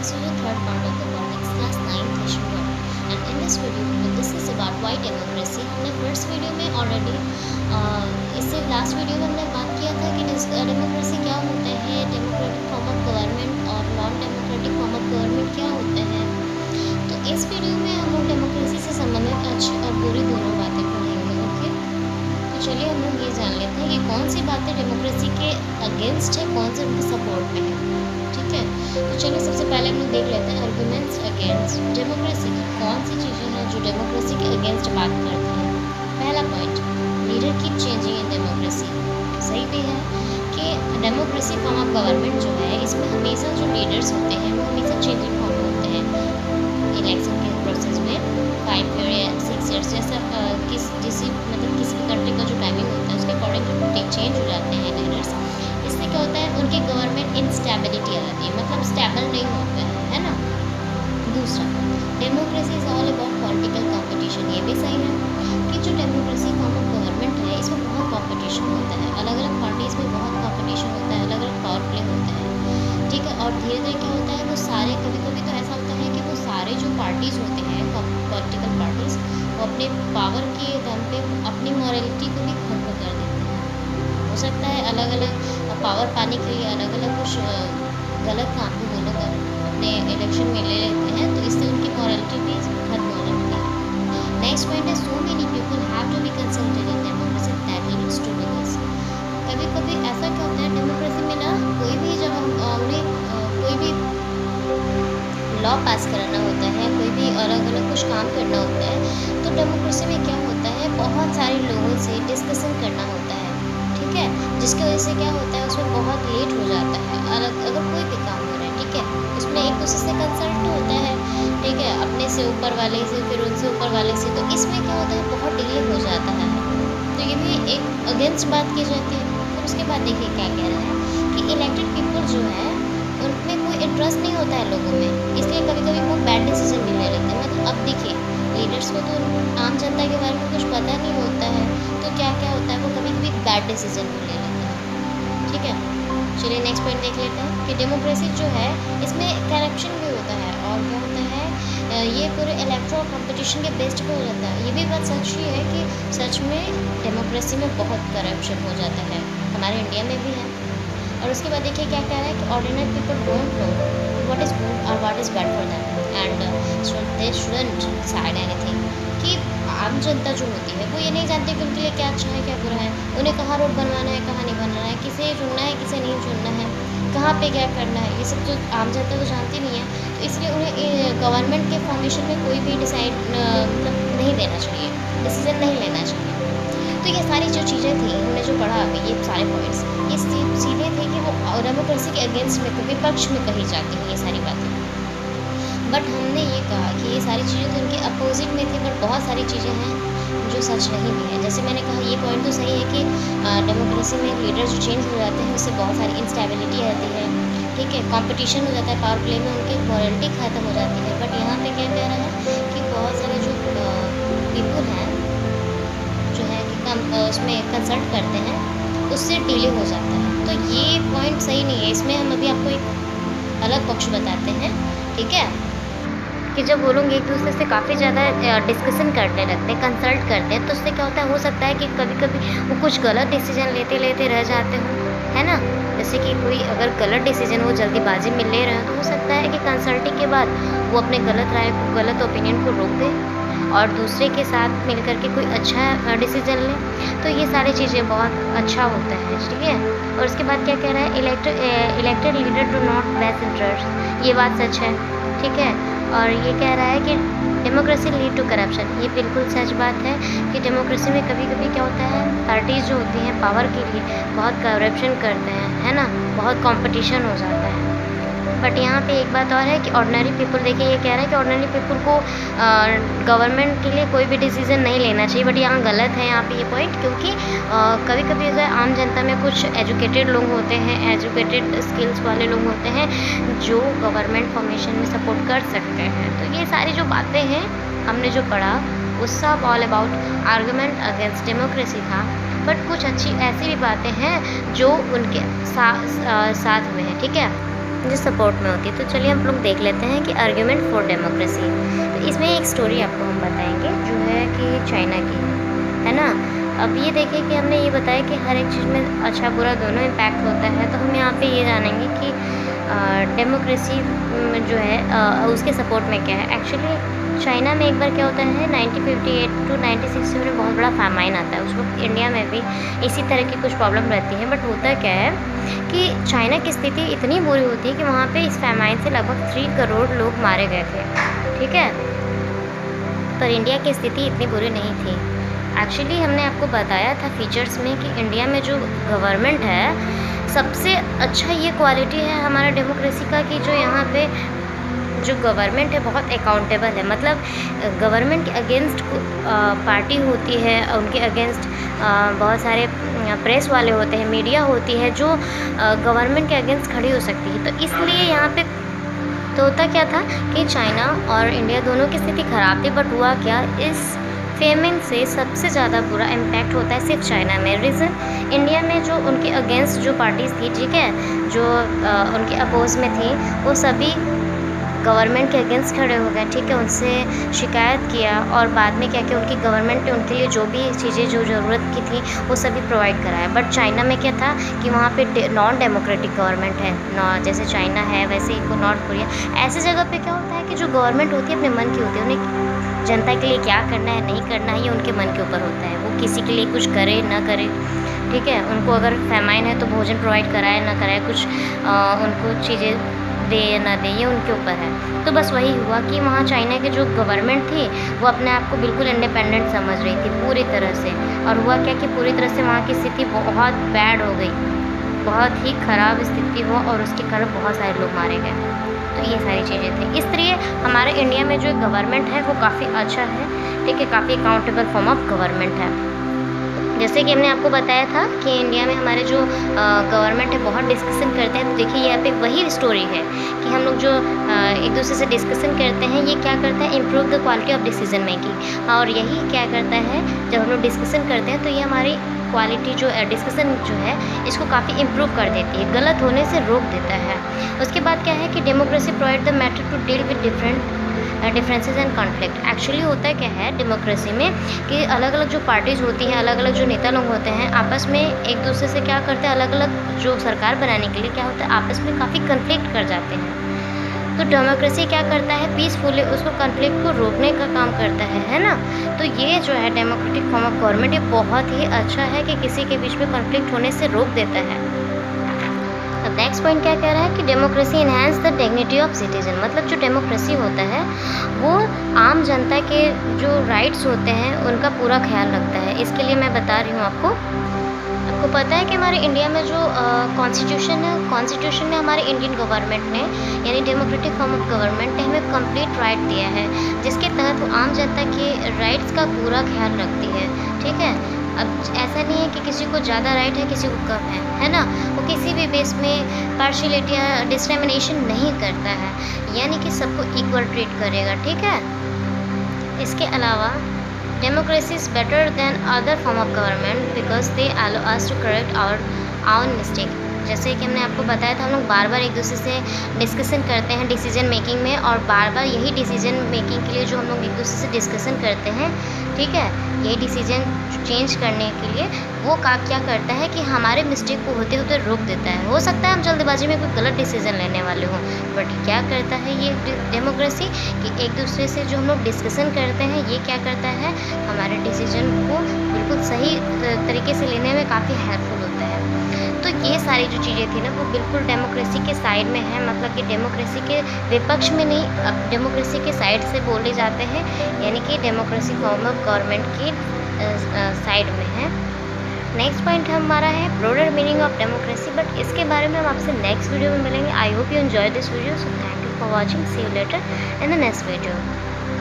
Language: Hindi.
This is the third part of the politics class 9th session 1 and in this video we will discuss about why democracy. हमने फर्स्ट वीडियो में ऑलरेडी इससे लास्ट वीडियो में हमने बात किया था कि डेमोक्रेसी क्या होते हैं, डेमोक्रेटिक फॉर्म ऑफ गवर्नमेंट और non democratic form of government क्या होते हैं। तो इस वीडियो में हम लोग डेमोक्रेसी से संबंधित अच्छी और बुरी दोनों बातें पढ़ेंगे। ओके, तो चलिए हम लोग ये जान लेते हैं कि कौन सी बातें डेमोक्रेसी के अगेंस्ट है, कौन से उनके सपोर्ट में है। ठीक है, तो चलिए सबसे पहले हम लोग देख लेते हैं आर्गुमेंट्स अगेंस्ट डेमोक्रेसी की कौन सी चीज़ें हैं जो डेमोक्रेसी के अगेंस्ट बात करती हैं। पहला point, leader keep changing in democracy. सही भी है कि डेमोक्रेसी फॉर्म ऑफ गवर्नमेंट जो है इसमें हमेशा जो लीडर्स होते हैं वो हमेशा चेंजिंग फॉर्म होते हैं। इलेक्शन के प्रोसेस में 5 ईयर या 6 ईयर्स जैसा किसी भी कंट्री का जो टाइमिंग होता है उसके अकॉर्डिंग चेंज हो जाते हैं लीडर्स। इससे क्या होता है, उनकी गवर्नमेंट इंस्टेबिलिटी आ जाती है, मतलब स्टेबल नहीं होते हैं, है ना। दूसरा, democracy is all about political competition. ये भी सही है कि जो डेमोक्रेसी फॉर्म ऑफ गवर्नमेंट है इसमें बहुत कंपटीशन होता है, अलग अलग पार्टीज़ में बहुत कंपटीशन होता है, अलग अलग पावर प्ले होता है। ठीक है, और धीरे धीरे क्या होता है, वो सारे कभी कभी तो ऐसा होता है कि वो सारे जो पार्टीज़ होते हैं पॉलिटिकल पार्टीज़ वो अपने पावर के दम पे अपनी मॉरलिटी को भी खत्म कर देते हैं। हो सकता है अलग अलग पावर पाने के लिए अलग अलग कुछ गलत काम भी वो लोग अपने इलेक्शन में ले लेते हैं, तो इससे उनकी मॉरलिटी भी खत्म हो जाती है। नेक्स्ट पॉइंट है, so many people have to be consulted in democracy that leads to delays. कभी कभी ऐसा क्या होता है डेमोक्रेसी में ना, कोई भी जब हमने कोई भी लॉ पास कराना होता है, कोई भी अलग अलग कुछ काम करना होता है, तो डेमोक्रेसी में क्या होता है बहुत सारे लोगों से डिस्कशन करना होता है। ठीक है, जिसकी वजह से क्या होता है उसमें बहुत लेट हो जाता है। अगर कोई भी काम हो रहा है, ठीक है, उसमें एक दूसरे से कंसल्ट होता है, ठीक है, अपने से ऊपर वाले से, फिर उनसे ऊपर वाले से, तो इसमें क्या होता है बहुत डिले हो जाता है। तो ये भी एक अगेंस्ट बात की जाती है। तो उसके बाद देखिए क्या कह रहा है कि इलेक्टेड पीपल जो है उनमें कोई इंटरेस्ट नहीं होता है लोगों में, इसलिए कभी कभी वो बैड डिसीजन भी ले लेते हैं। मतलब अब देखिए लीडर्स को तो आम जनता के बारे में कुछ पता नहीं होता है, तो क्या क्या होता है वो कभी कभी बैड डिसीजन भी ले लेते हैं। ठीक है, चलिए नेक्स्ट पॉइंट देख लेते हैं कि डेमोक्रेसी जो है इसमें करप्शन भी होता है, और क्या होता है ये पूरे इलेक्ट्रल कंपटीशन के बेस्ड पे हो जाता है। ये भी बात सच ही है कि सच में डेमोक्रेसी में बहुत करप्शन हो जाता है, हमारे इंडिया में भी है। और उसके बाद देखिए क्या कह रहा है कि ordinary people don't know what is good और what is bad for them and they shouldn't decide anything. कि आम जनता जो होती है वो ये नहीं जानती कि उनके लिए क्या अच्छा है क्या बुरा है, उन्हें कहाँ रोड बनवाना है कहाँ नहीं बनवाना है, किसे चुनना है किसे नहीं चुनना है, कहाँ पे क्या करना है, ये सब जो आम जनता तो जानती नहीं है। तो इसलिए उन्हें गवर्नमेंट के फॉर्मेशन में कोई भी डिसाइड मतलब नहीं देना चाहिए, डिसीजन नहीं लेना चाहिए। तो ये सारी जो चीज़ें थी हमने जो पढ़ा अभी, ये सारे पॉइंट्स ये सीधे थे कि वो डेमोक्रेसी के अगेंस्ट में तो विपक्ष में कही जाती हैं ये सारी बातें। बट हमने ये कहा कि ये सारी चीज़ें तो उनके अपोजिट में थी, बट बहुत सारी चीज़ें हैं जो सच नहीं भी है। जैसे मैंने कहा ये पॉइंट तो सही है कि डेमोक्रेसी में लीडर जो चेंज हो जाते हैं उससे बहुत सारी इंस्टेबिलिटी आती है। ठीक है, कंपटीशन हो जाता है, पावर प्ले में उनकी मॉरलिटी ख़त्म हो जाती है। बट यहाँ पे क्या कह रहा है कि बहुत सारे जो पीपल हैं जो है कि उसमें कंसल्ट करते हैं उससे डिले हो जाता है। तो ये पॉइंट सही नहीं है, इसमें हम अभी आपको एक अलग पक्ष बताते हैं। ठीक है, कि जब वो लोग एक दूसरे से काफ़ी ज़्यादा डिस्कशन करने लगते हैं, कंसल्ट करते हैं, तो उससे क्या होता है, हो सकता है कि कभी कभी वो कुछ गलत डिसीजन लेते लेते रह जाते हों, है ना। जैसे कि कोई अगर गलत डिसीजन वो जल्दीबाजी में ले रहे हैं तो हो सकता है कि कंसल्टिंग के बाद वो अपने गलत राय को, गलत ओपिनियन को रोक दें और दूसरे के साथ मिल कर के कोई अच्छा डिसीजन लें। तो ये सारी चीज़ें बहुत अच्छा होता है। ठीक है, और उसके बाद क्या कह रहा है, elected leader do not best interest. ये बात सच है। ठीक है, और ये कह रहा है कि डेमोक्रेसी लीड टू करप्शन। ये बिल्कुल सच बात है कि डेमोक्रेसी में कभी कभी क्या होता है, पार्टीज़ जो होती हैं पावर के लिए बहुत करप्शन करते हैं, है ना, बहुत कंपटीशन हो जाता है। बट यहाँ पे एक बात और है कि ऑर्डिनरी पीपल, देखिए ये कह रहा है कि ऑर्डिनरी पीपल को गवर्नमेंट के लिए कोई भी डिसीजन नहीं लेना चाहिए। बट यहाँ गलत है यहाँ पे ये पॉइंट, क्योंकि कभी कभी अगर आम जनता में कुछ एजुकेटेड लोग होते हैं, एजुकेटेड स्किल्स वाले लोग होते हैं जो गवर्नमेंट फॉर्मेशन में सपोर्ट कर सकते हैं। तो ये सारी जो बातें हैं हमने जो पढ़ा वो सब all about argument against democracy था। बट कुछ अच्छी ऐसी भी बातें हैं जो उनके साथ में है। ठीक है, जो सपोर्ट में होती है। तो चलिए हम लोग देख लेते हैं कि आर्ग्यूमेंट फॉर डेमोक्रेसी। तो इसमें एक स्टोरी आपको हम बताएंगे जो है कि चाइना की है ना। अब ये देखिए कि हमने ये बताया कि हर एक चीज़ में अच्छा बुरा दोनों इम्पैक्ट होता है। तो हम यहाँ पे ये जानेंगे कि डेमोक्रेसी जो है उसके सपोर्ट में क्या है। एक्चुअली चाइना में एक बार क्या होता है 1958 टू 1960 में बहुत बड़ा फैमाइन आता है। उस वक्त इंडिया में भी इसी तरह की कुछ प्रॉब्लम रहती है। बट होता क्या है कि चाइना की स्थिति इतनी बुरी होती है कि वहाँ पे इस फैमाइन से लगभग 3 करोड़ लोग मारे गए थे, ठीक है। पर इंडिया की स्थिति इतनी बुरी नहीं थी। एक्चुअली हमने आपको बताया था फीचर्स में कि इंडिया में जो गवर्नमेंट है सबसे अच्छा ये क्वालिटी है हमारा डेमोक्रेसी का कि जो यहाँ पे जो गवर्नमेंट है बहुत अकाउंटेबल है। मतलब गवर्नमेंट के अगेंस्ट पार्टी होती है, उनके अगेंस्ट बहुत सारे प्रेस वाले होते हैं, मीडिया होती है जो गवर्नमेंट के अगेंस्ट खड़ी हो सकती है। तो इसलिए यहाँ पे तो होता क्या था कि चाइना और इंडिया दोनों की स्थिति ख़राब थी। बट हुआ क्या, इस फेमिन से सबसे ज़्यादा बुरा इम्पैक्ट होता है सिर्फ चाइना में। रीज़न इंडिया में जो उनके अगेंस्ट जो पार्टीज़ थी, ठीक है, जो उनके अपोज में थी, वो सभी गवर्नमेंट के अगेंस्ट खड़े हो गए, ठीक है। उनसे शिकायत किया और बाद में क्या किया, उनकी गवर्नमेंट ने उनके लिए जो भी चीज़ें जो ज़रूरत की थी वो सभी प्रोवाइड कराया। बट चाइना में क्या था कि वहाँ पे नॉन डेमोक्रेटिक गवर्नमेंट है, जैसे चाइना है वैसे ही नॉर्थ कोरिया। ऐसी जगह पे क्या होता है कि जो गवर्नमेंट होती है अपने मन की होती है, उन्हें जनता के लिए क्या करना है नहीं करना है ये उनके मन के ऊपर होता है। वो किसी के लिए कुछ करे ना करे, ठीक है। उनको अगर फैमाइन है तो भोजन प्रोवाइड कराए ना कराए, कुछ उनको चीज़ें दे या ना दे, ये उनके ऊपर है। तो बस वही हुआ कि वहाँ चाइना की जो गवर्नमेंट थी वो अपने आप को बिल्कुल इंडिपेंडेंट समझ रही थी पूरी तरह से। और हुआ क्या कि पूरी तरह से वहाँ की स्थिति बहुत बैड हो गई, बहुत ही ख़राब स्थिति हुआ और उसके कारण बहुत सारे लोग मारे गए। तो ये सारी चीज़ें थी। इस तरह हमारे इंडिया में जो गवर्नमेंट है वो काफ़ी अच्छा है, ठीक है, काफ़ी अकाउंटेबल फॉर्म ऑफ गवर्नमेंट है। जैसे कि हमने आपको बताया था कि इंडिया में हमारे जो गवर्नमेंट है बहुत डिस्कशन करते हैं। तो देखिए यहाँ पे वही स्टोरी है कि हम लोग जो एक दूसरे से डिस्कशन करते हैं, ये क्या करता है, improve the quality of decision making. और यही क्या करता है, जब हम लोग डिस्कशन करते हैं तो ये हमारी क्वालिटी जो डिस्कशन जो है इसको काफ़ी इम्प्रूव कर देती है, गलत होने से रोक देता है। उसके बाद क्या है कि democracy provide the matter to deal with differences and conflict. Actually होता क्या है डेमोक्रेसी में कि अलग अलग जो पार्टीज़ होती हैं, अलग अलग जो नेता लोग होते हैं, आपस में एक दूसरे से क्या करते हैं, अलग अलग जो सरकार बनाने के लिए क्या होता है आपस में काफ़ी कन्फ्लिक्ट कर जाते हैं। तो डेमोक्रेसी क्या करता है, पीसफुली उसको कन्फ्लिक्ट को रोकने का काम करता है ना। तो ये जो है डेमोक्रेटिक फॉर्म ऑफ गवर्नमेंट ये बहुत ही अच्छा है कि किसी के बीच में कन्फ्लिक्ट होने से रोक देता है। अब नेक्स्ट पॉइंट क्या कह रहा है कि democracy enhance the dignity of citizen. मतलब जो डेमोक्रेसी होता है वो आम जनता के जो राइट्स होते हैं उनका पूरा ख्याल रखता है। इसके लिए मैं बता रही हूँ आपको पता है कि हमारे इंडिया में जो कॉन्स्टिट्यूशन है, कॉन्स्टिट्यूशन में हमारे इंडियन गवर्नमेंट ने यानी डेमोक्रेटिक फॉर्म ऑफ गवर्नमेंट ने हमें कंप्लीट राइट दिया है, जिसके तहत वो आम जनता के राइट्स का पूरा ख्याल रखती है, ठीक है। अब ऐसा नहीं है कि किसी को ज़्यादा राइट है किसी को कम है ना। वो किसी भी बेस में पार्शियलिटी या डिस्क्रिमिनेशन नहीं करता है, यानी कि सबको इक्वल ट्रीट करेगा, ठीक है। इसके अलावा democracy is better than other form of government because they allow us to correct our own mistake. जैसे कि हमने आपको बताया था, हम लोग बार बार एक दूसरे से डिस्कशन करते हैं डिसीजन मेकिंग में, और बार बार यही डिसीजन मेकिंग के लिए जो हम लोग एक दूसरे से डिस्कशन करते हैं, ठीक है, यही डिसीजन चेंज करने के लिए वो क्या करता है कि हमारे मिस्टेक को होते होते रोक देता है। हो सकता है हम जल्दबाजी में कोई गलत डिसीजन लेने वाले हों, बट क्या करता है ये डेमोक्रेसी कि एक दूसरे से जो हम लोग डिस्कशन करते हैं ये क्या करता है, हमारे डिसीजन को बिल्कुल सही तरीके से लेने में काफ़ी हेल्पफुल होता है। तो ये सारी जो चीज़ें थी ना वो बिल्कुल डेमोक्रेसी के साइड में है, मतलब कि डेमोक्रेसी के विपक्ष में नहीं, अब डेमोक्रेसी के साइड से बोले जाते हैं, यानी कि डेमोक्रेसी फॉर्म ऑफ गवर्नमेंट की साइड में है। नेक्स्ट पॉइंट हमारा है broader meaning of democracy, but इसके बारे में हम आपसे नेक्स्ट वीडियो में मिलेंगे। I hope you enjoy this video, so thank you for watching, see you later in the next video.